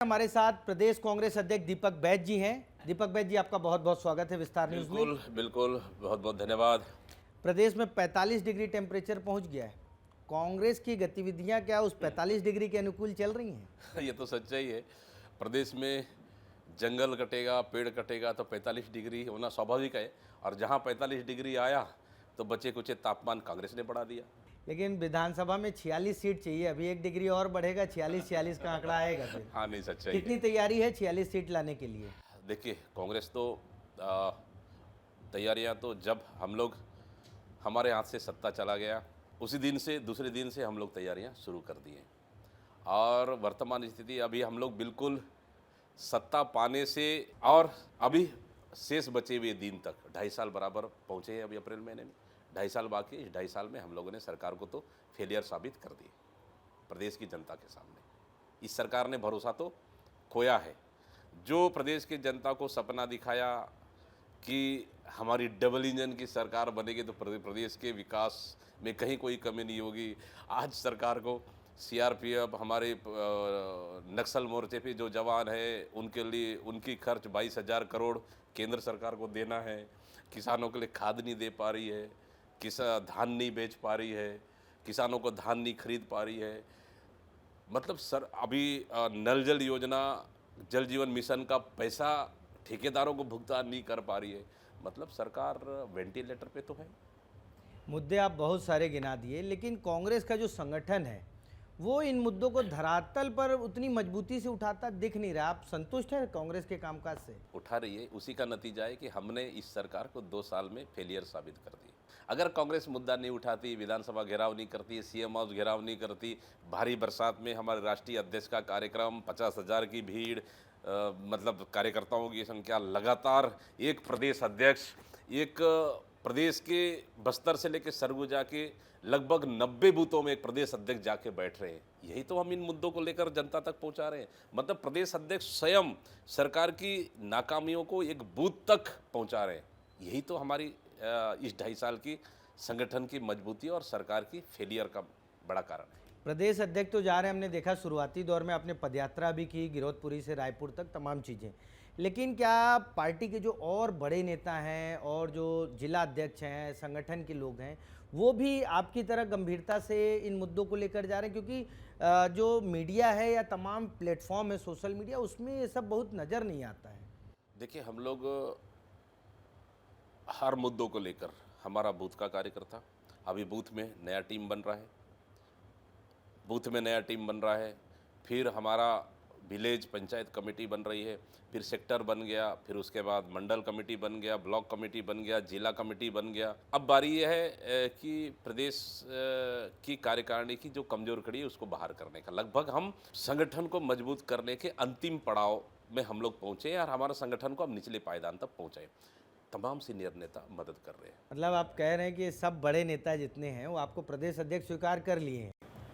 हमारे साथ प्रदेश कांग्रेस अध्यक्ष दीपक बैज जी हैं। दीपक बैज जी, आपका बहुत बहुत स्वागत है विस्तार न्यूज़ में। बिल्कुल बिल्कुल, बहुत बहुत धन्यवाद। प्रदेश में 45 डिग्री टेम्परेचर पहुंच गया है। कांग्रेस की गतिविधियां क्या उस 45 डिग्री के अनुकूल चल रही हैं? ये तो सच्चाई है। प्रदेश में जंगल कटेगा, पेड़ कटेगा तो 45 डिग्री होना स्वाभाविक है। और जहाँ 45 डिग्री आया तो बचे कुचे तापमान कांग्रेस ने बढ़ा दिया। लेकिन विधानसभा में 46 सीट चाहिए, अभी 1 डिग्री और बढ़ेगा, 46 का आंकड़ा आएगा फिर। हाँ, नहीं, सच्चाई है। कितनी तैयारी है 46 सीट लाने के लिए? देखिए, कांग्रेस तो तैयारियां तो जब हम लोग हमारे हाथ से सत्ता चला गया उसी दिन से दूसरे दिन से हम लोग तैयारियां शुरू कर दिए। और वर्तमान स्थिति अभी हम लोग बिल्कुल सत्ता पाने से और अभी शेष बचे हुए दिन तक 2.5 साल बराबर पहुँचे हैं। अभी अप्रैल महीने में 2.5 साल बाकी। इस 2.5 साल में हम लोगों ने सरकार को तो फेलियर साबित कर दी प्रदेश की जनता के सामने। इस सरकार ने भरोसा तो खोया है। जो प्रदेश की जनता को सपना दिखाया कि हमारी डबल इंजन की सरकार बनेगी तो प्रदेश के विकास में कहीं कोई कमी नहीं होगी, आज सरकार को सीआरपीएफ, हमारे नक्सल मोर्चे पे जो जवान है उनके लिए उनकी खर्च 22,000 करोड़ केंद्र सरकार को देना है। किसानों के लिए खाद नहीं दे पा रही है, धान नहीं बेच पा रही है, किसानों को धान नहीं खरीद पा रही है। मतलब सर अभी नल जल योजना, जल जीवन मिशन का पैसा ठेकेदारों को भुगतान नहीं कर पा रही है। मतलब सरकार वेंटिलेटर पे तो है। मुद्दे आप बहुत सारे गिना दिए, लेकिन कांग्रेस का जो संगठन है वो इन मुद्दों को धरातल पर उतनी मजबूती से उठाता दिख नहीं रहा। आप संतुष्ट हैं कांग्रेस के कामकाज से? उठा रही है, उसी का नतीजा है कि हमने इस सरकार को 2 साल में फेलियर साबित कर दी। अगर कांग्रेस मुद्दा नहीं उठाती, विधानसभा घेराव नहीं करती, सीएम हाउस घेराव नहीं करती, भारी बरसात में हमारे राष्ट्रीय अध्यक्ष का कार्यक्रम, 50,000 की भीड़, मतलब कार्यकर्ताओं की संख्या लगातार, एक प्रदेश अध्यक्ष, एक प्रदेश के बस्तर से लेकर सरगुजा के लगभग 90 बूथों में एक प्रदेश अध्यक्ष जाके बैठ रहे हैं। यही तो हम इन मुद्दों को लेकर जनता तक पहुंचा रहे हैं। मतलब प्रदेश अध्यक्ष स्वयं सरकार की नाकामियों को एक बूथ तक पहुंचा रहे हैं। यही तो हमारी इस 2.5 साल की संगठन की मजबूती और सरकार की फेलियर का बड़ा कारण है। प्रदेश अध्यक्ष तो जा रहे हैं, हमने देखा शुरुआती दौर में आपने पदयात्रा भी की गिरौदपुरी से रायपुर तक, तमाम चीज़ें। लेकिन क्या पार्टी के जो और बड़े नेता हैं और जो जिला अध्यक्ष हैं, संगठन के लोग हैं, वो भी आपकी तरह गंभीरता से इन मुद्दों को लेकर जा रहे हैं? क्योंकि जो मीडिया है या तमाम प्लेटफॉर्म है सोशल मीडिया, उसमें ये सब बहुत नज़र नहीं आता है। देखिए, हम लोग हर मुद्दों को लेकर, हमारा बूथ का कार्यकर्ता, अभी बूथ में नया टीम बन रहा है, फिर हमारा विलेज पंचायत कमेटी बन रही है, फिर सेक्टर बन गया, फिर उसके बाद मंडल कमेटी बन गया, ब्लॉक कमेटी बन गया, जिला कमेटी बन गया। अब बारी यह है कि प्रदेश की कार्यकारिणी की जो कमजोर कड़ी है उसको बाहर करने का। लगभग हम संगठन को मजबूत करने के अंतिम पड़ाव में हम लोग पहुँचे और हमारा संगठन को अब निचले पायदान तक पहुँचाए। तमाम सीनियर नेता मदद कर रहे हैं। मतलब आप कह रहे हैं कि सब बड़े नेता जितने हैं वो आपको प्रदेश अध्यक्ष स्वीकार कर लिए हैं?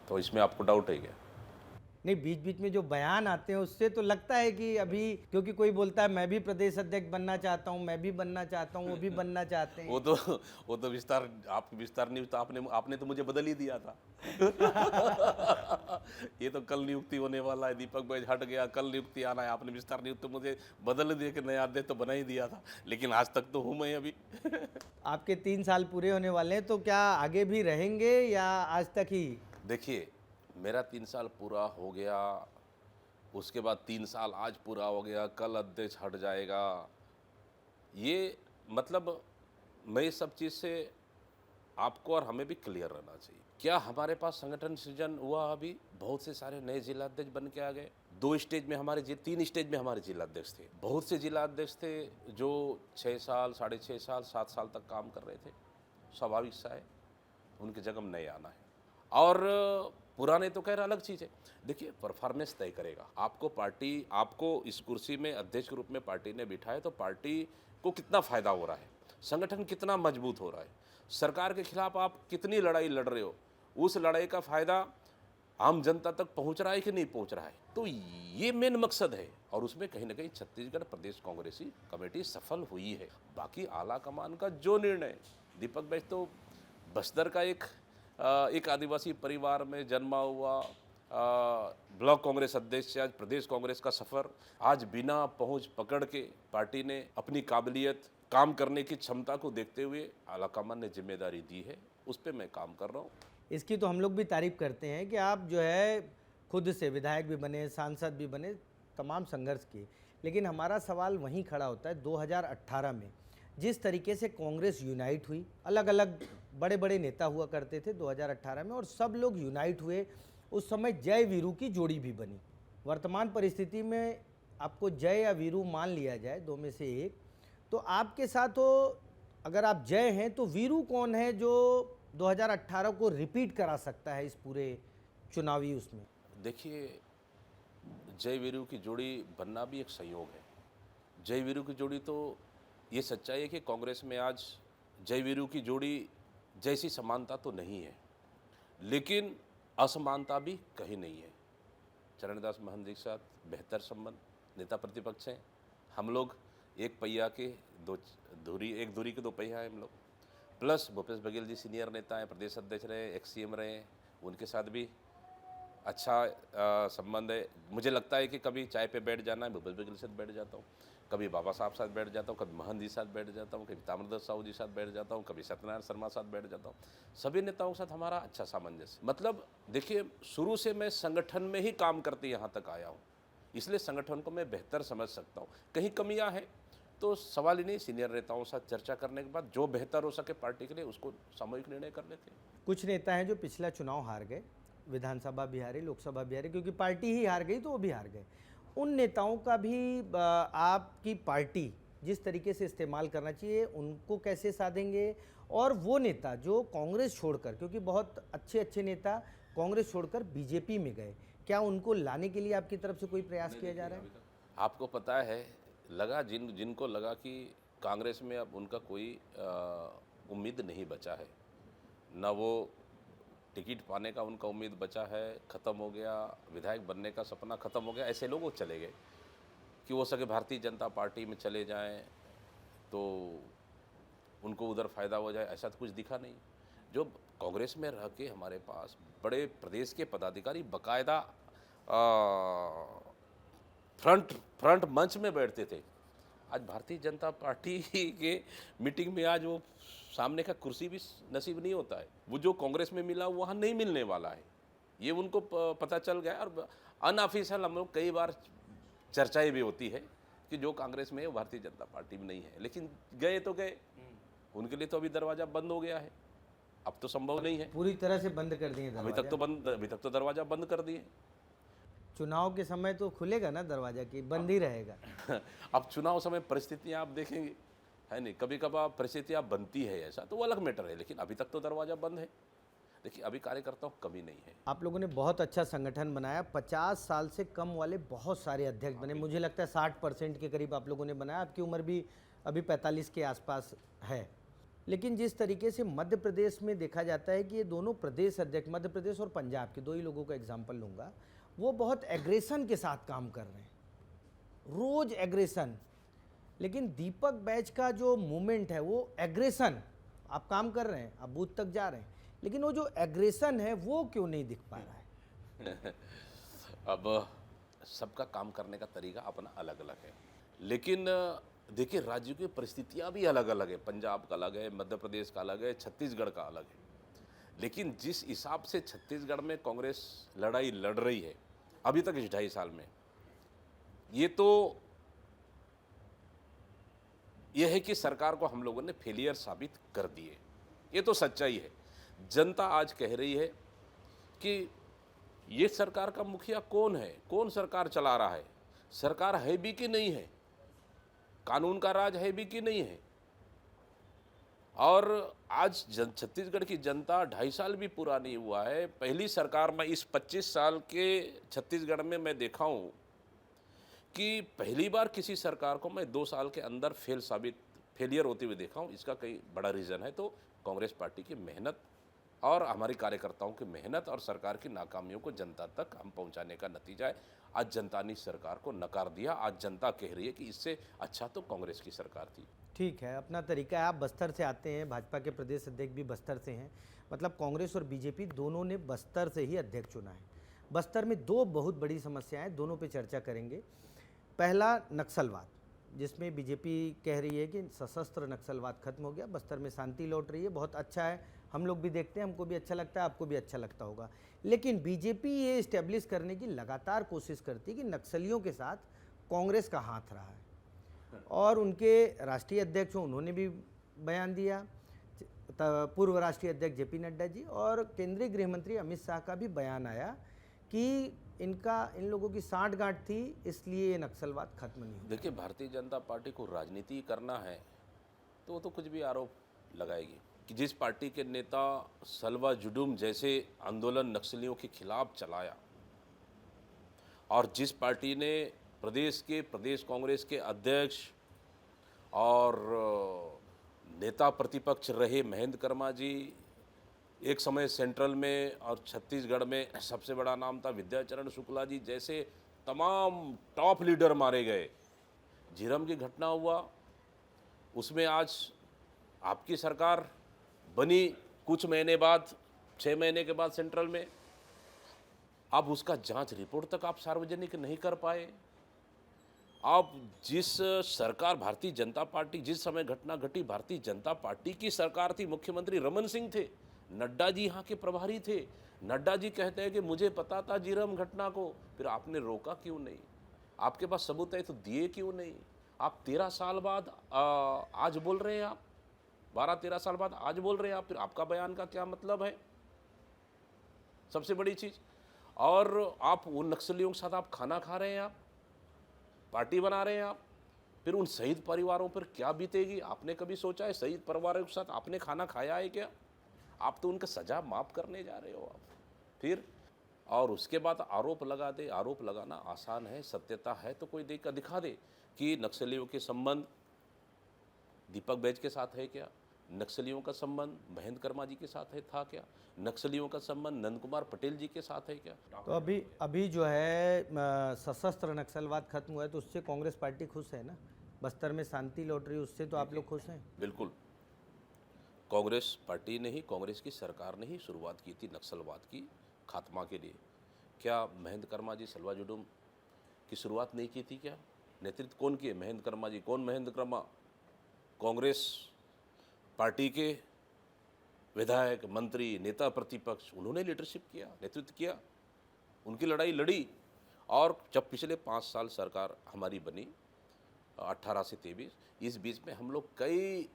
तो इसमें आपको डाउट है क्या? नहीं, बीच बीच में जो बयान आते हैं उससे तो लगता है कि अभी, क्योंकि कोई बोलता है मैं भी प्रदेश अध्यक्ष बनना चाहता हूँ, मैं भी बनना चाहता हूँ, वो भी बनना चाहते हैं। वो तो विस्तार, आपकी विस्तार न्यूज तो आपने तो मुझे बदल ही दिया था। ये तो कल नियुक्ति होने वाला है, दीपक बैज हट गया, कल नियुक्ति आना है, आपने विस्तार न्यूज तो मुझे बदल दिया कि नया अध्यक्ष तो बना ही दिया था, लेकिन आज तक तो हूँ मैं अभी। आपके 3 साल पूरे होने वाले हैं, तो क्या आगे भी रहेंगे या आज तक ही? देखिए, मेरा 3 साल पूरा हो गया, उसके बाद 3 साल आज पूरा हो गया, कल अध्यक्ष हट जाएगा। ये मतलब मैं ये सब चीज़ से आपको और हमें भी क्लियर रहना चाहिए। क्या हमारे पास संगठन सृजन हुआ? अभी बहुत से सारे नए जिला अध्यक्ष बन के आ गए। 2 स्टेज में हमारे 3 स्टेज में हमारे जिला अध्यक्ष थे। बहुत से जिला अध्यक्ष थे जो 6 साल, 6.5 साल, 7 साल तक काम कर रहे थे। स्वाभाविक सा है, उनकी जगह में नए आना है। और पुराने तो खैर अलग चीज़ है। देखिए, परफॉर्मेंस तय करेगा। आपको इस कुर्सी में अध्यक्ष के रूप में पार्टी ने बिठाया तो पार्टी को कितना फ़ायदा हो रहा है, संगठन कितना मजबूत हो रहा है, सरकार के खिलाफ आप कितनी लड़ाई लड़ रहे हो, उस लड़ाई का फ़ायदा आम जनता तक पहुंच रहा है कि नहीं पहुंच रहा है। तो ये मेन मकसद है और उसमें कहीं ना कहीं छत्तीसगढ़ प्रदेश कांग्रेसी कमेटी सफल हुई है। बाकी आला कमान का जो निर्णय, दीपक बैज तो बस्तर का एक आदिवासी परिवार में जन्मा हुआ, ब्लॉक कांग्रेस अध्यक्ष से आज प्रदेश कांग्रेस का सफ़र, आज बिना पहुंच पकड़ के पार्टी ने अपनी काबिलियत, काम करने की क्षमता को देखते हुए आलाकमान ने जिम्मेदारी दी है, उस पर मैं काम कर रहा हूँ। इसकी तो हम लोग भी तारीफ करते हैं कि आप जो है खुद से विधायक भी बने, सांसद भी बने, तमाम संघर्ष किए। लेकिन हमारा सवाल वहीं खड़ा होता है 2018 में जिस तरीके से कांग्रेस यूनाइट हुई, अलग अलग बड़े बड़े नेता हुआ करते थे 2018 में और सब लोग यूनाइट हुए। उस समय जय वीरू की जोड़ी भी बनी। वर्तमान परिस्थिति में आपको जय या वीरू मान लिया जाए, दो में से एक, तो आपके साथ हो, अगर आप जय हैं तो वीरू कौन है जो 2018 को रिपीट करा सकता है इस पूरे चुनावी उसमें? देखिए, जय वीरू की जोड़ी बनना भी एक संयोग है। जय वीरू की जोड़ी, तो ये सच्चाई है कि कांग्रेस में आज जय वीरू की जोड़ी जैसी समानता तो नहीं है, लेकिन असमानता भी कहीं नहीं है। चरणदास महंत जी के साथ बेहतर संबंध, नेता प्रतिपक्ष हैं। हम लोग एक पहिया के एक धुरी के दो पहिया हैं हम लोग। प्लस भूपेश बघेल जी सीनियर नेता हैं, प्रदेश अध्यक्ष रहे, एक्स सीएम रहे, उनके साथ भी अच्छा संबंध है। मुझे लगता है कि कभी चाय पे बैठ जाना है, भूपेश बघेल के साथ बैठ जाता हूँ, कभी बाबा साहब साथ बैठ जाता हूँ, कभी महंत जी साथ बैठ जाता हूँ, कभी ताम्रध्वज साहू जी साथ बैठ जाता हूँ, कभी सत्यनारायण शर्मा साथ बैठ जाता हूँ। सभी नेताओं के साथ हमारा अच्छा सामंजस्य। मतलब देखिए, शुरू से मैं संगठन में ही काम करते यहाँ तक आया हूँ, इसलिए संगठन को मैं बेहतर समझ सकता हूँ। कहीं कमियाँ हैं तो सवाल ही नहीं, सीनियर नेताओं के साथ चर्चा करने के बाद जो बेहतर हो सके पार्टी के लिए उसको सामूहिक निर्णय कर लेते हैं। कुछ नेता हैं जो पिछला चुनाव हार गए, विधानसभा भी हारे, लोकसभा भी हारे, क्योंकि पार्टी ही हार गई तो वो भी हार गए। उन नेताओं का भी आपकी पार्टी जिस तरीके से इस्तेमाल करना चाहिए, उनको कैसे साधेंगे? और वो नेता जो कांग्रेस छोड़कर, क्योंकि बहुत अच्छे अच्छे नेता कांग्रेस छोड़कर बीजेपी में गए, क्या उनको लाने के लिए आपकी तरफ से कोई प्रयास किया जा रहा है? आपको पता है, लगा जिनको लगा कि कांग्रेस में अब उनका कोई उम्मीद नहीं बचा है, ना वो टिकट पाने का उनका उम्मीद बचा है, ख़त्म हो गया, विधायक बनने का सपना ख़त्म हो गया, ऐसे लोग वो चले गए कि वो सके भारतीय जनता पार्टी में चले जाएं तो उनको उधर फ़ायदा हो जाए, ऐसा तो कुछ दिखा नहीं। जो कांग्रेस में रह के हमारे पास बड़े प्रदेश के पदाधिकारी बाकायदा फ्रंट मंच में बैठते थे, आज भारतीय जनता पार्टी के मीटिंग में आज वो सामने का कुर्सी भी नसीब नहीं होता है। वो जो कांग्रेस में मिला वहाँ नहीं मिलने वाला है, ये उनको पता चल गया। और अनऑफिशियल हम लोग कई बार चर्चाएं भी होती है कि जो कांग्रेस में है वो भारतीय जनता पार्टी में नहीं है, लेकिन गए तो गए, उनके लिए तो अभी दरवाज़ा बंद हो गया है, अब तो संभव नहीं है। पूरी तरह से बंद कर दिए अभी तक तो दरवाज़ा बंद कर दिए। चुनाव के समय तो खुलेगा ना दरवाजा, की बंद ही रहेगा? अब चुनाव समय परिस्थितियां आप देखेंगे, है नहीं, कभी कभार परिस्थितियां बनती है ऐसा, तो वो अलग मैटर है, लेकिन अभी तक तो दरवाज़ा बंद है। देखिए, अभी कार्यकर्ताओं कमी नहीं है। आप लोगों ने बहुत अच्छा संगठन बनाया, 50 साल से कम वाले बहुत सारे अध्यक्ष बने, मुझे लगता है 60% के करीब आप लोगों ने बनाया। आपकी उम्र भी अभी 45 के आसपास है। लेकिन जिस तरीके से मध्य प्रदेश में देखा जाता है कि ये दोनों प्रदेश अध्यक्ष, मध्य प्रदेश और पंजाब के दो ही लोगों का एग्जाम्पल लूँगा, वो बहुत एग्रेशन के साथ काम कर रहे हैं, रोज एग्रेशन। लेकिन दीपक बैच का जो मूवमेंट है वो एग्रेशन, आप काम कर रहे हैं, आप बूथ तक जा रहे हैं, लेकिन वो जो एग्रेशन है वो क्यों नहीं दिख पा रहा है? अब सबका काम करने का तरीका अपना अलग अलग है, लेकिन देखिए, राज्यों की परिस्थितियां भी अलग अलग है। पंजाब का अलग है, मध्य प्रदेश का अलग है, छत्तीसगढ़ का अलग है। लेकिन जिस हिसाब से छत्तीसगढ़ में कांग्रेस लड़ाई लड़ रही है अभी तक इस 2.5 साल में, ये है कि सरकार को हम लोगों ने फेलियर साबित कर दिए, ये तो सच्चाई है। जनता आज कह रही है कि ये सरकार का मुखिया कौन है, कौन सरकार चला रहा है, सरकार है भी कि नहीं है, कानून का राज है भी कि नहीं है। और आज छत्तीसगढ़ की जनता 2.5 साल भी पूरा नहीं हुआ है, पहली सरकार में इस 25 साल के छत्तीसगढ़ में मैं देखा हूँ कि पहली बार किसी सरकार को मैं 2 साल के अंदर फेलियर होते हुए देखा हूँ। इसका कई बड़ा रीज़न है तो कांग्रेस पार्टी की मेहनत और हमारे कार्यकर्ताओं की मेहनत और सरकार की नाकामियों को जनता तक हम पहुंचाने का नतीजा है। आज जनता ने सरकार को नकार दिया, आज जनता कह रही है कि इससे अच्छा तो कांग्रेस की सरकार थी। ठीक है, अपना तरीका है। आप बस्तर से आते हैं, भाजपा के प्रदेश अध्यक्ष भी बस्तर से हैं, मतलब कांग्रेस और बीजेपी दोनों ने बस्तर से ही अध्यक्ष चुना है। बस्तर में दो बहुत बड़ी समस्याएं हैं, दोनों पे चर्चा करेंगे। पहला नक्सलवाद, जिसमें बीजेपी कह रही है कि सशस्त्र नक्सलवाद खत्म हो गया, बस्तर में शांति लौट रही है, बहुत अच्छा है, हम लोग भी देखते हैं, हमको भी अच्छा लगता है, आपको भी अच्छा लगता होगा। लेकिन बीजेपी ये इस्टेब्लिश करने की लगातार कोशिश करती है कि नक्सलियों के साथ कांग्रेस का हाथ रहा है, और उनके राष्ट्रीय अध्यक्ष उन्होंने भी बयान दिया, पूर्व राष्ट्रीय अध्यक्ष जेपी नड्डा जी, और केंद्रीय गृह मंत्री अमित शाह का भी बयान आया कि इन लोगों की साठगांठ थी, इसलिए ये नक्सलवाद खत्म नहीं हुआ। देखिए, भारतीय जनता पार्टी को राजनीति करना है तो वो तो कुछ भी आरोप लगाएगी कि जिस पार्टी के नेता सलवा जुडूम जैसे आंदोलन नक्सलियों के खिलाफ चलाया, और जिस पार्टी ने प्रदेश कांग्रेस के अध्यक्ष और नेता प्रतिपक्ष रहे महेंद्र कर्मा जी, एक समय सेंट्रल में और छत्तीसगढ़ में सबसे बड़ा नाम था विद्याचरण शुक्ला जी, जैसे तमाम टॉप लीडर मारे गए। झीरम की घटना हुआ, उसमें आज आपकी सरकार बनी कुछ महीने बाद, 6 महीने के बाद सेंट्रल में, अब उसका जांच रिपोर्ट तक आप सार्वजनिक नहीं कर पाए। आप जिस सरकार भारतीय जनता पार्टी, जिस समय घटना घटी भारतीय जनता पार्टी की सरकार थी, मुख्यमंत्री रमन सिंह थे, नड्डा जी यहाँ के प्रभारी थे। नड्डा जी कहते हैं कि मुझे पता था झीरम घटना को, फिर आपने रोका क्यों नहीं? आपके पास सबूत है तो दिए क्यों नहीं? आप 13 साल बाद आज बोल रहे हैं, आप 12-13 साल बाद आज बोल रहे हैं आप, फिर आपका बयान का क्या मतलब है? सबसे बड़ी चीज, और आप उन नक्सलियों के साथ आप खाना खा रहे हैं, आप पार्टी बना रहे हैं आप, फिर उन शहीद परिवारों पर क्या बीतेगी? आपने कभी सोचा है? शहीद परिवारों के साथ आपने खाना खाया है क्या? आप तो उनका सजा माफ करने जा रहे हो आप फिर। और उसके बाद आरोप लगा दे। आरोप लगाना आसान है, सत्यता है तो कोई देख कर दिखा दे कि नक्सलियों के संबंध दीपक बैज के साथ है क्या, नक्सलियों का संबंध महेंद्र कर्मा जी के साथ है था क्या, नक्सलियों का संबंध नंद कुमार पटेल जी के साथ है क्या? तो अभी जो है सशस्त्र नक्सलवाद खत्म हुआ है, तो उससे कांग्रेस पार्टी खुश है ना? बस्तर में शांति लौट रही है, उससे तो आप लोग खुश हैं? बिल्कुल, कांग्रेस पार्टी ने ही, कांग्रेस की सरकार ने ही शुरुआत की थी नक्सलवाद की खात्मा के लिए। क्या महेंद्र कर्मा जी सलवा जुडूम की शुरुआत नहीं की थी क्या? नेतृत्व कौन किए? महेंद्र कर्मा जी। कौन महेंद्र कर्मा? कांग्रेस पार्टी के विधायक, मंत्री, नेता प्रतिपक्ष, उन्होंने लीडरशिप किया, नेतृत्व किया, उनकी लड़ाई लड़ी। और जब पिछले 5 साल सरकार हमारी बनी 18 से 23, इस बीच में हम लोग कई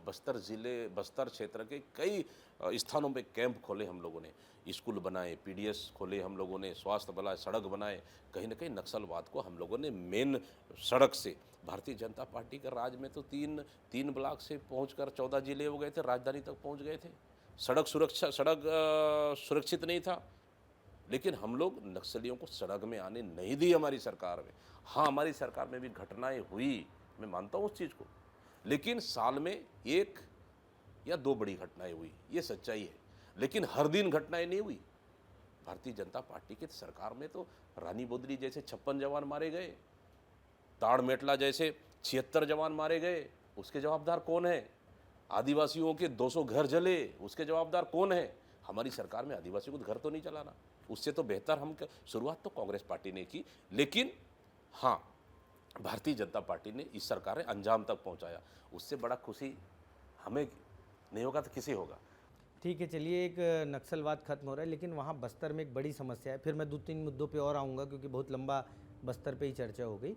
बस्तर क्षेत्र के कई स्थानों पे कैंप खोले, हम लोगों ने स्कूल बनाए, पीडीएस खोले, हम लोगों ने स्वास्थ्य बनाए, सड़क बनाए। कहीं ना कहीं नक्सलवाद को हम लोगों ने मेन सड़क से, भारतीय जनता पार्टी के राज में तो तीन ब्लॉक से पहुंचकर 14 जिले हो गए थे, राजधानी तक पहुंच गए थे। सड़क सुरक्षित नहीं था, लेकिन हम लोग नक्सलियों को सड़क में आने नहीं दी हमारी सरकार में। हाँ, हमारी सरकार में भी घटनाएं हुई, मैं मानता हूँ उस चीज़ को, लेकिन साल में 1 या 2 बड़ी घटनाएं हुई, ये सच्चाई है। लेकिन हर दिन घटनाएं नहीं हुई। भारतीय जनता पार्टी की सरकार में तो रानी बोदली जैसे 56 जवान मारे गए, ताड़ मेटला जैसे 76 जवान मारे गए, उसके जवाबदार कौन है? आदिवासियों के 200 घर जले, उसके जवाबदार कौन है? हमारी सरकार में आदिवासियों को घर तो नहीं चलाना, उससे तो बेहतर हम शुरुआत तो कांग्रेस पार्टी ने की। लेकिन हाँ, भारतीय जनता पार्टी ने इस सरकार ने अंजाम तक पहुंचाया, उससे बड़ा खुशी हमें नहीं होगा तो किसे होगा? ठीक है, चलिए, एक नक्सलवाद खत्म हो रहा है, लेकिन वहाँ बस्तर में एक बड़ी समस्या है। फिर मैं 2-3 मुद्दों पे और आऊँगा, क्योंकि बहुत लंबा बस्तर पे ही चर्चा हो गई।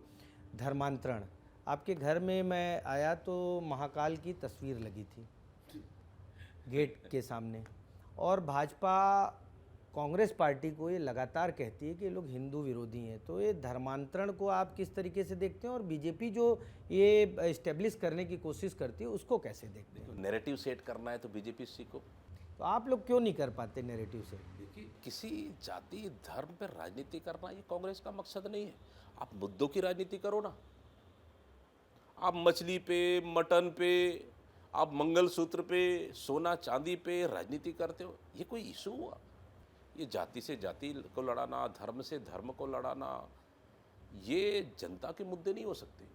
धर्मांतरण, आपके घर में मैं आया तो महाकाल की तस्वीर लगी थी गेट के सामने, और भाजपा कांग्रेस पार्टी को ये लगातार कहती है कि ये लोग हिंदू विरोधी हैं। तो ये धर्मांतरण को आप किस तरीके से देखते हैं, और बीजेपी जो ये इस्टेब्लिश करने की कोशिश करती है उसको कैसे देखते हैं? नैरेटिव सेट करना है तो बीजेपी सीखो। तो आप लोग क्यों नहीं कर पाते नैरेटिव से? देखिए, किसी जाति धर्म पर राजनीति करना ये कांग्रेस का मकसद नहीं है। आप मुद्दों की राजनीति करो ना। आप मछली पे, मटन पे, आप मंगलसूत्र पे, सोना चांदी पे राजनीति करते हो, ये कोई इशू हुआ? ये जाति से जाति को लड़ाना, धर्म से धर्म को लड़ाना, ये जनता के मुद्दे नहीं हो सकते।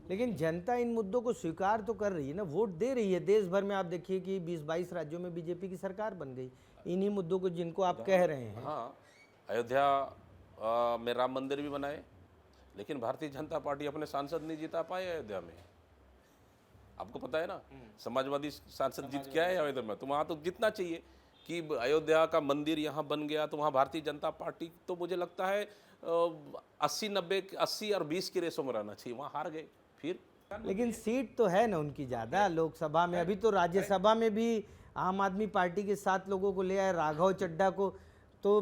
लेकिन जनता इन मुद्दों को स्वीकार तो कर रही है ना, वोट दे रही है। देश भर में आप देखिए कि 20-22 राज्यों में बीजेपी की सरकार बन गई इन्हीं मुद्दों को जिनको आप कह रहे हैं। हाँ, अयोध्या में राम मंदिर भी बनाए, लेकिन भारतीय जनता पार्टी अपने सांसद नहीं जिता पाए अयोध्या में। आपको पता है ना, समाजवादी सांसद जीत क्या है अयोध्या में, तो वहाँ तो जितना चाहिए कि अयोध्या का मंदिर यहाँ बन गया, तो वहाँ भारतीय जनता पार्टी तो मुझे लगता है 80 और 20 की रेसों में रहना चाहिए, वहाँ हार गए। फिर लेकिन सीट तो है ना उनकी ज़्यादा लोकसभा में। अभी तो राज्यसभा में भी आम आदमी पार्टी के 7 लोगों को ले आए, राघव चड्ढा को। तो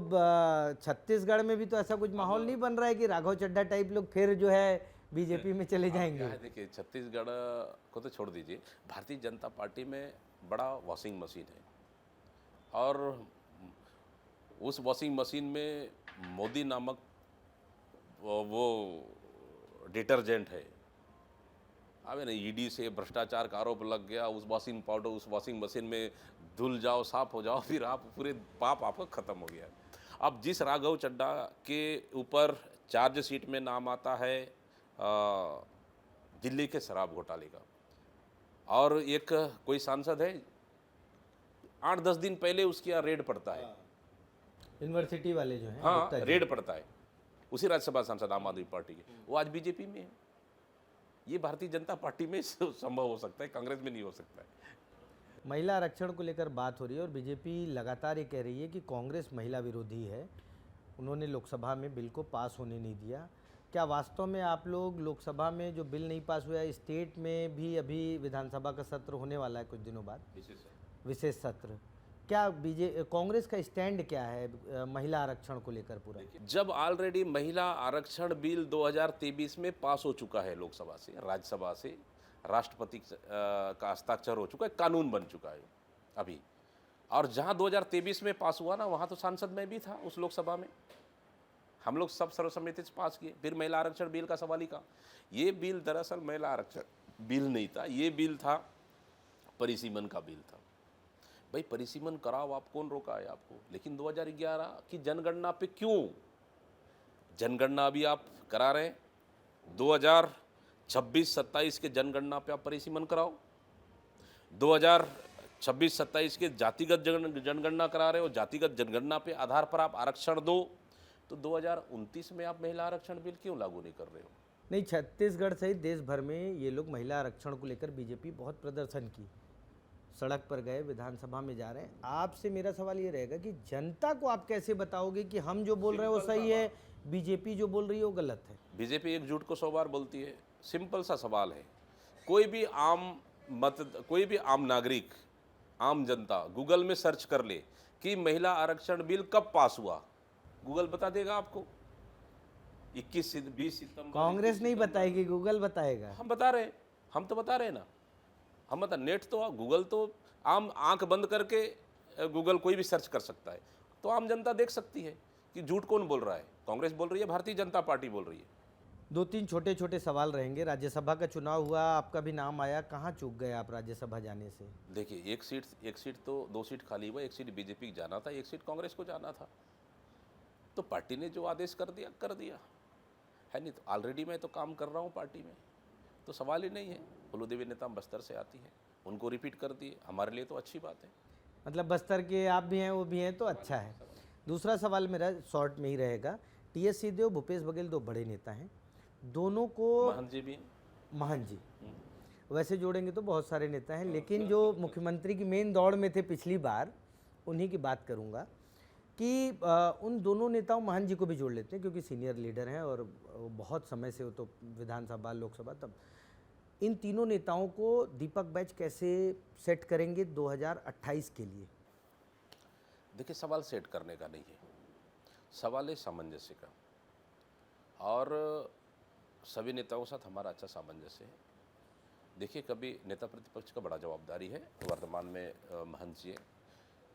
छत्तीसगढ़ में भी तो ऐसा कुछ माहौल नहीं बन रहा है कि राघव चड्ढा टाइप लोग फिर जो है बीजेपी में चले जाएंगे। देखिए, छत्तीसगढ़ को तो छोड़ दीजिए, भारतीय जनता पार्टी में बड़ा वॉशिंग मशीन है, और उस वॉशिंग मशीन में मोदी नामक वो डिटर्जेंट है। अब ना ईडी से भ्रष्टाचार का आरोप लग गया, उस वॉशिंग मशीन में धुल जाओ, साफ हो जाओ, फिर आप पूरे पाप आपका खत्म हो गया। अब जिस राघव चड्ढा के ऊपर चार्जशीट में नाम आता है दिल्ली के शराब घोटाले का, और एक कोई सांसद है 8-10 दिन पहले उसके यहाँ रेड पड़ता है, यूनिवर्सिटी वाले जो हैं, हाँ गुप्ता जी। रेड पड़ता है, उसी राज्यसभा सांसद आम आदमी पार्टी के, वो आज बीजेपी में है। ये भारतीय जनता पार्टी में संभव हो सकता है, कांग्रेस में नहीं हो सकता है। महिला आरक्षण को लेकर बात हो रही है और बीजेपी लगातार ये कह रही है कि कांग्रेस महिला विरोधी है, उन्होंने लोकसभा में बिल को पास होने नहीं दिया। क्या वास्तव में आप लोग लोकसभा में जो बिल नहीं पास हुआ है, स्टेट में भी अभी विधानसभा का सत्र होने वाला है कुछ दिनों बाद, विशेष सत्र, क्या कांग्रेस का स्टैंड क्या है महिला आरक्षण को लेकर पूरा? जब ऑलरेडी महिला आरक्षण बिल 2023 में पास हो चुका है लोकसभा से, राज्यसभा से राष्ट्रपति का हस्ताक्षर हो चुका है, कानून बन चुका है अभी, और जहां 2023 में पास हुआ ना, वहां तो सांसद मैं भी था उस लोकसभा में, हम लोग सब सर्वसम्मति से पास किए। फिर महिला आरक्षण बिल का सवाल ही कहा। ये बिल दरअसल महिला आरक्षण बिल नहीं था, ये बिल था परिसीमन का बिल था। भाई परिसीमन कराओ, आप कौन रोका है आपको? लेकिन 2011 की जनगणना पे क्यों? जनगणना अभी आप करा रहे हैं, 2026-27 के जनगणना पे आप परिसीमन कराओ, 2026-27 के जातिगत जनगणना करा रहे हो, जातिगत जनगणना पे आधार पर आप आरक्षण दो, तो 2029 में आप महिला आरक्षण बिल क्यों लागू नहीं कर रहे हो? नहीं, छत्तीसगढ़ सहित देश भर में ये लोग महिला आरक्षण को लेकर बीजेपी बहुत प्रदर्शन की, सड़क पर गए, विधानसभा में जा रहे हैं। आपसे मेरा सवाल ये रहेगा कि जनता को आप कैसे बताओगे कि हम जो बोल रहे हैं वो सही है, बीजेपी जो बोल रही है वो गलत है? बीजेपी एक झूठ को 100 बार बोलती है। सिंपल सा सवाल है, कोई भी आम नागरिक, आम जनता गूगल में सर्च कर ले कि महिला आरक्षण बिल कब पास हुआ, गूगल बता देगा आपको। 20 सितंबर। कांग्रेस नहीं बताएगी, गूगल बताएगा। हम बता रहे हैं, हम तो बता रहे हैं ना, हम बता, नेट तो गूगल तो आम आंख बंद करके गूगल कोई भी सर्च कर सकता है, तो आम जनता देख सकती है कि झूठ कौन बोल रहा है, कांग्रेस बोल रही है, भारतीय जनता पार्टी बोल रही है। 2-3 छोटे छोटे सवाल रहेंगे। राज्यसभा का चुनाव हुआ, आपका भी नाम आया, कहाँ चूक गए आप राज्यसभा जाने से? देखिए, एक सीट तो 2 सीट खाली हुआ, एक सीट बीजेपी को जाना था, एक सीट कांग्रेस को जाना था, तो पार्टी ने जो आदेश कर दिया है। नहीं तो ऑलरेडी मैं तो काम कर रहा हूँ पार्टी में, तो सवाल ही नहीं है। फूलोदेवी नेता बस्तर से आती है, उनको रिपीट कर दिए, हमारे लिए तो अच्छी बात है। मतलब बस्तर के आप भी हैं, वो भी हैं, तो अच्छा है। दूसरा सवाल मेरा शॉर्ट में ही रहेगा। टीएस सिंहदेव, भूपेश बघेल 2 बड़े नेता हैं, दोनों को महंत जी भी, महंत जी, वैसे जोड़ेंगे तो बहुत सारे नेता हैं, लेकिन जो मुख्यमंत्री की मेन दौड़ में थे पिछली बार, उन्हीं की बात करूंगा कि उन दोनों नेताओं, महंत जी को भी जोड़ लेते हैं क्योंकि सीनियर लीडर हैं और बहुत समय से वो तो विधानसभा, लोकसभा, तब इन तीनों नेताओं को दीपक बैच कैसे सेट करेंगे 2028 के लिए? देखिए, सवाल सेट करने का नहीं है, सवाल है सामंजस्य का, और सभी नेताओं के साथ हमारा अच्छा सामंजस्य है। देखिए, कभी नेता प्रतिपक्ष का बड़ा जवाबदारी है, वर्तमान में महंत जी,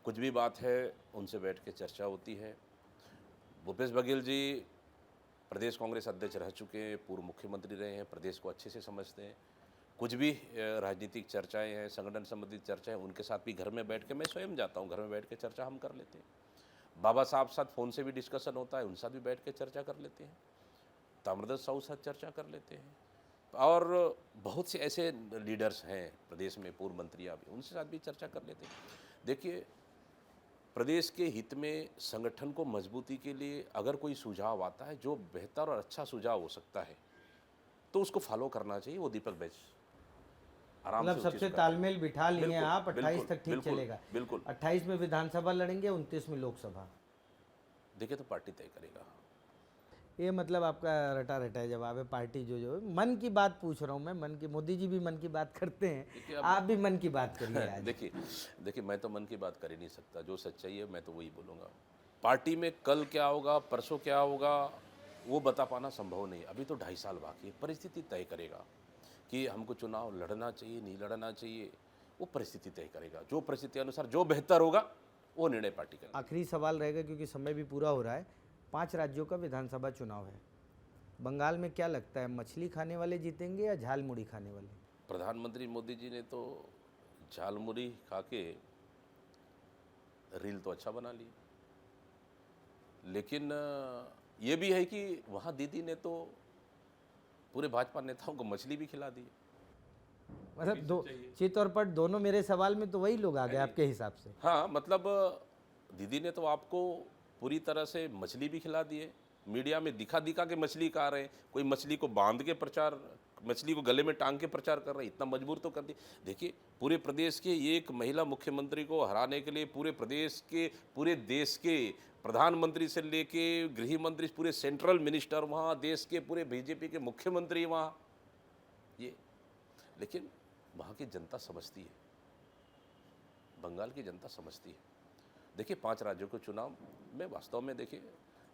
कुछ भी बात है उनसे बैठ के चर्चा होती है। भूपेश बघेल जी प्रदेश कांग्रेस अध्यक्ष रह चुके हैं, पूर्व मुख्यमंत्री रहे हैं, प्रदेश को अच्छे से समझते हैं। कुछ भी राजनीतिक चर्चाएं हैं, संगठन संबंधित चर्चाएं, उनके साथ भी घर में बैठ के, मैं स्वयं जाता हूं, घर में बैठ के चर्चा हम कर लेते हैं। बाबा साहब साथ फ़ोन से भी डिस्कशन होता है, उनसे भी बैठ के चर्चा कर लेते हैं। ताम्रध्वज साहू साथ चर्चा कर लेते हैं। और बहुत से ऐसे लीडर्स हैं प्रदेश में, पूर्व मंत्रियाँ भी, उनसे साथ भी चर्चा कर लेते हैं। देखिए, प्रदेश के हित में संगठन को मजबूती के लिए अगर कोई सुझाव आता है जो बेहतर और अच्छा सुझाव हो सकता है तो उसको फॉलो करना चाहिए। वो दीपक बैच आराम मतलब से उस चीज़ सबसे को तालमेल बिठा लिए बिल्कुल, आप, 28 तक ठीक बिल्कुल, चलेगा। बिल्कुल। 28 में विधानसभा लड़ेंगे, 29 में लोकसभा। देखिए तो पार्टी तय करेगा। ये मतलब आपका रटा रटा है जवाब है। पार्टी जो मन की बात पूछ रहा हूँ मैं, मन की, मोदी जी भी मन की बात करते देखिए हैं, अब आप भी मन की बात करिए आज। देखिए मैं तो मन की बात कर ही नहीं सकता। जो सच्चाई है मैं तो वही बोलूँगा। पार्टी में कल क्या होगा, परसों क्या होगा, वो बता पाना संभव नहीं। अभी तो 2.5 साल बाकी है। परिस्थिति तय करेगा कि हमको चुनाव लड़ना चाहिए, नहीं लड़ना चाहिए, वो परिस्थिति तय करेगा। जो परिस्थिति अनुसार जो बेहतर होगा वो निर्णय पार्टी करेगी। आखिरी सवाल रहेगा क्योंकि समय भी पूरा हो रहा है। 5 राज्यों का विधानसभा चुनाव है। बंगाल में क्या लगता है, मछली खाने वाले जीतेंगे या झाल मुड़ी खाने वाले? प्रधानमंत्री मोदी जी ने तो झालमुड़ी खा के रील तो अच्छा बना ली, लेकिन ये भी है कि वहाँ दीदी ने तो पूरे भाजपा नेताओं को मछली भी खिला दी। मतलब दो चित और पट दोनों मेरे सवाल में तो वही लोग आ गए आपके हिसाब से। हाँ, मतलब दीदी ने तो आपको पूरी तरह से मछली भी खिला दी है। मीडिया में दिखा दिखा के मछली खा रहे हैं, कोई मछली को बांध के प्रचार, मछली को गले में टांग के प्रचार कर रहे हैं। इतना मजबूर तो कर दी। देखिए, पूरे प्रदेश के एक महिला मुख्यमंत्री को हराने के लिए पूरे प्रदेश के, पूरे देश के प्रधानमंत्री से लेके गृह मंत्री, पूरे सेंट्रल मिनिस्टर वहाँ, देश के पूरे बीजेपी के मुख्यमंत्री वहाँ, ये, लेकिन वहाँ की जनता समझती है, बंगाल की जनता समझती है। देखिए, 5 राज्यों के चुनाव में वास्तव में देखिए,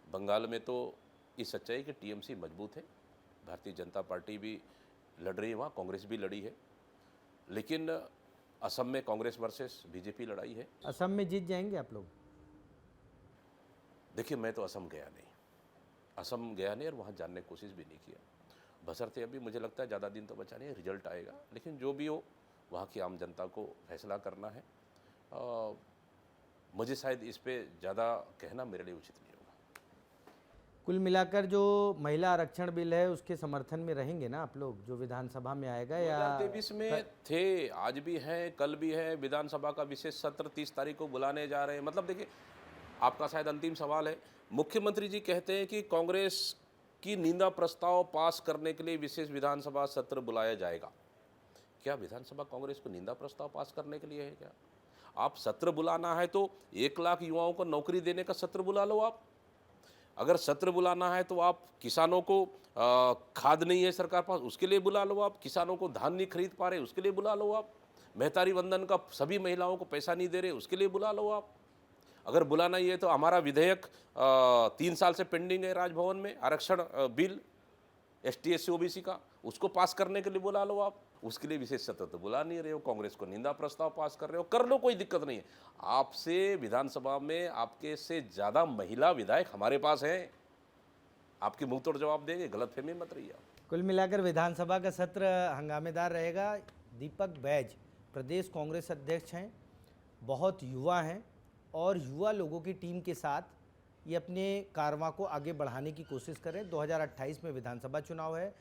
बंगाल में तो इस सच्चाई कि टीएमसी मजबूत है, भारतीय जनता पार्टी भी लड़ रही है, वहाँ कांग्रेस भी लड़ी है, लेकिन असम में कांग्रेस वर्सेस बीजेपी लड़ाई है। असम में जीत जाएंगे आप लोग? देखिए, मैं तो असम गया नहीं और वहाँ जानने की कोशिश भी नहीं किया। बशर्ते अभी मुझे लगता है ज़्यादा दिन तो बचा नहीं है, रिजल्ट आएगा, लेकिन जो भी हो वहाँ की आम जनता को फैसला करना है। मुझे शायद इस पे ज़्यादा कहना मेरे लिए उचित नहीं होगा। कुल मिलाकर जो महिला आरक्षण बिल है उसके समर्थन में रहेंगे ना आप लोग, जो विधानसभा में आएगा? या 2023 में थे, आज भी हैं, कल भी है। विधानसभा का विशेष सत्र 30 तारीख को बुलाने जा रहे हैं। मतलब देखिए, आपका शायद अंतिम सवाल है। मुख्यमंत्री जी कहते हैं कि कांग्रेस की निंदा प्रस्ताव पास करने के लिए विशेष विधानसभा सत्र बुलाया जाएगा। क्या विधानसभा कांग्रेस को निंदा प्रस्ताव पास करने के लिए है क्या? आप सत्र बुलाना है तो 1 लाख युवाओं को नौकरी देने का सत्र बुला लो आप। अगर सत्र बुलाना है तो आप किसानों को खाद नहीं है सरकार पास, उसके लिए बुला लो आप। किसानों को धान नहीं खरीद पा रहे, उसके लिए बुला लो आप। मेहतारी वंदन का सभी महिलाओं को पैसा नहीं दे रहे, उसके लिए बुला लो आप। अगर बुलाना ही है तो हमारा विधेयक 3 साल से पेंडिंग है राजभवन में, आरक्षण बिल ST SC OBC का, उसको पास करने के लिए बुला लो आप। उसके लिए विशेष सत्र तो बुला नहीं रहे हो, कांग्रेस को निंदा प्रस्ताव पास कर रहे हो, कर लो, कोई दिक्कत नहीं है। आपसे विधानसभा में आपके से ज़्यादा महिला विधायक हमारे पास हैं, आपके मुंह तोड़ जवाब देंगे, गलतफहमी मत रहिए आप। कुल मिलाकर विधानसभा का सत्र हंगामेदार रहेगा। दीपक बैज प्रदेश कांग्रेस अध्यक्ष हैं, बहुत युवा हैं और युवा लोगों की टीम के साथ ये अपने कारवां को आगे बढ़ाने की कोशिश कर रहे हैं। 2028 में विधानसभा चुनाव है,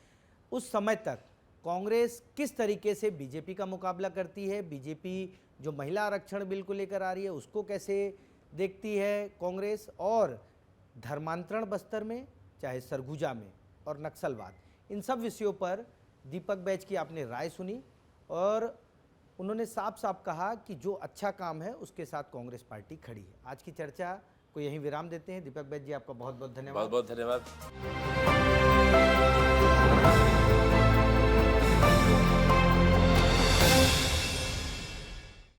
उस समय तक कांग्रेस किस तरीके से बीजेपी का मुकाबला करती है, बीजेपी जो महिला आरक्षण बिल को लेकर आ रही है उसको कैसे देखती है कांग्रेस, और धर्मांतरण बस्तर में, चाहे सरगुजा में, और नक्सलवाद, इन सब विषयों पर दीपक बैज की आपने राय सुनी और उन्होंने साफ साफ कहा कि जो अच्छा काम है उसके साथ कांग्रेस पार्टी खड़ी है। आज की चर्चा को यहीं विराम देते हैं। दीपक बैज जी, आपका बहुत बहुत धन्यवाद। बहुत बहुत धन्यवाद।